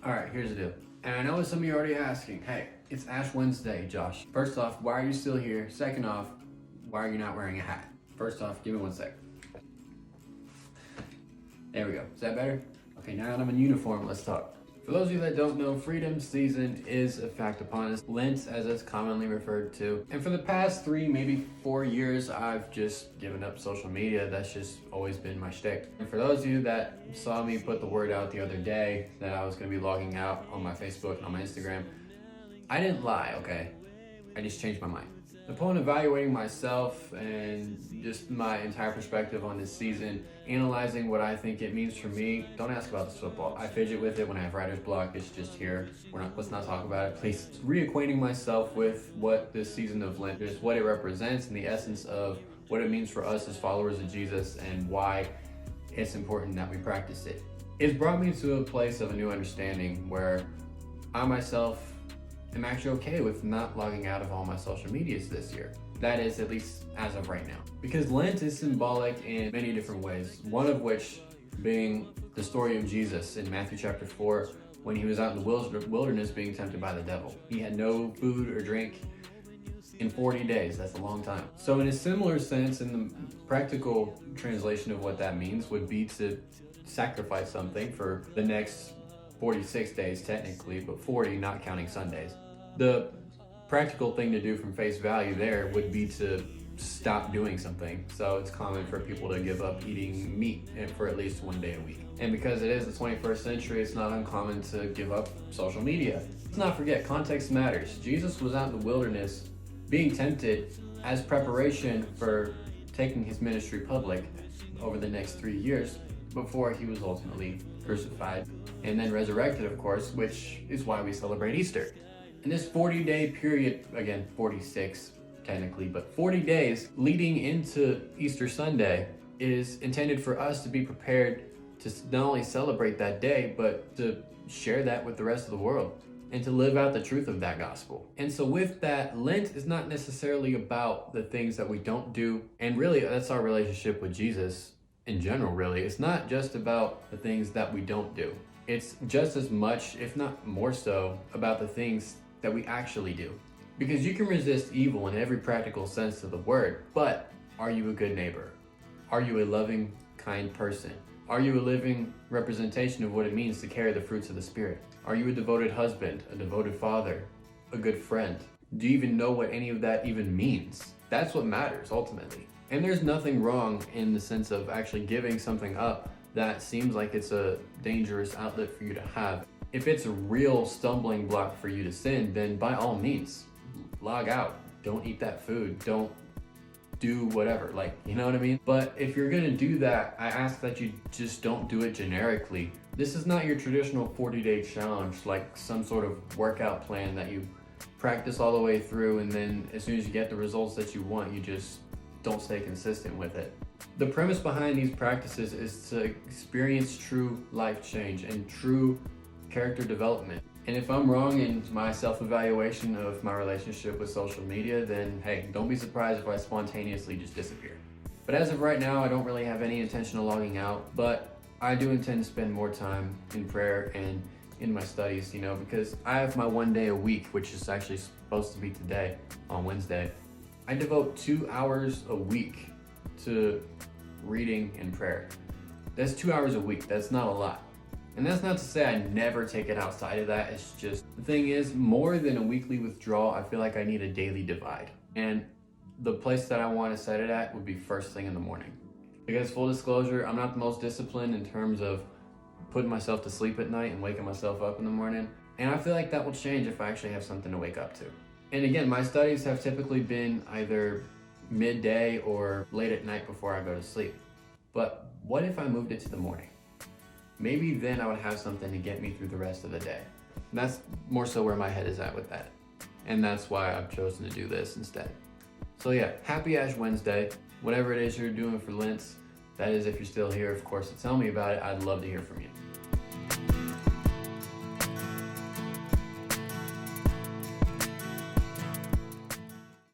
All right, here's the deal. And I know some of you are already asking, hey, it's Ash Wednesday, Josh. First off, why are you still here? Second off, why are you not wearing a hat? First off, give me 1 sec. There we go. Is that better? Okay, now that I'm in uniform, let's talk. For those of you that don't know, freedom season is a fact upon us. Lent, as it's commonly referred to. And for the past 3, maybe 4 years, I've just given up social media. That's just always been my shtick. And for those of you that saw me put the word out the other day that I was gonna be logging out on my Facebook and on my Instagram, I didn't lie, okay? I just changed my mind. Upon evaluating myself and just my entire perspective on this season, analyzing what I think it means for me, don't ask about this football. I fidget with it when I have writer's block. It's just here. Let's not talk about it, please. Reacquainting myself with what this season of Lent is, what it represents, and the essence of what it means for us as followers of Jesus and why it's important that we practice it. It's brought me to a place of a new understanding where I myself am actually okay with not logging out of all my social medias this year. That is, at least as of right now. Because Lent is symbolic in many different ways, one of which being the story of Jesus in Matthew chapter 4, when he was out in the wilderness being tempted by the devil. He had no food or drink in 40 days. That's a long time. So in a similar sense, in the practical translation of what that means would be to sacrifice something for the next 46 days technically, but 40 not counting Sundays. The practical thing to do from face value there would be to stop doing something. So it's common for people to give up eating meat for at least 1 day a week. And because it is the 21st century, it's not uncommon to give up social media. Let's not forget, context matters. Jesus was out in the wilderness being tempted as preparation for taking his ministry public over the next 3 years before he was ultimately crucified and then resurrected, of course, which is why we celebrate Easter. In this 40-day period, again, 46 technically, but 40 days leading into Easter Sunday is intended for us to be prepared to not only celebrate that day, but to share that with the rest of the world and to live out the truth of that gospel. And so with that, Lent is not necessarily about the things that we don't do. And really, that's our relationship with Jesus in general, really. It's not just about the things that we don't do. It's just as much, if not more so, about the things that we actually do. Because you can resist evil in every practical sense of the word, but are you a good neighbor? Are you a loving, kind person? Are you a living representation of what it means to carry the fruits of the Spirit? Are you a devoted husband, a devoted father, a good friend? Do you even know what any of that even means? That's what matters ultimately. And there's nothing wrong in the sense of actually giving something up that seems like it's a dangerous outlet for you to have. If it's a real stumbling block for you to sin, then by all means, log out. Don't eat that food. Don't do whatever, like, you know what I mean? But if you're gonna do that, I ask that you just don't do it generically. This is not your traditional 40-day challenge, like some sort of workout plan that you practice all the way through, and then as soon as you get the results that you want, you just don't stay consistent with it. The premise behind these practices is to experience true life change and true character development. And if I'm wrong in my self-evaluation of my relationship with social media, then hey, don't be surprised if I spontaneously just disappear. But as of right now, I don't really have any intention of logging out, but I do intend to spend more time in prayer and in my studies, because I have my 1 day a week, which is actually supposed to be today on Wednesday. I devote 2 hours a week to reading and prayer. That's 2 hours a week. That's not a lot. And that's not to say I never take it outside of that. It's just, the thing is, more than a weekly withdrawal, I feel like I need a daily divide. And the place that I want to set it at would be first thing in the morning. Because full disclosure, I'm not the most disciplined in terms of putting myself to sleep at night and waking myself up in the morning. And I feel like that will change if I actually have something to wake up to. And again, my studies have typically been either midday or late at night before I go to sleep. But what if I moved it to the morning? Maybe then I would have something to get me through the rest of the day. And that's more so where my head is at with that. And that's why I've chosen to do this instead. So yeah, happy Ash Wednesday. Whatever it is you're doing for Lent, that is if you're still here, of course, to tell me about it. I'd love to hear from you.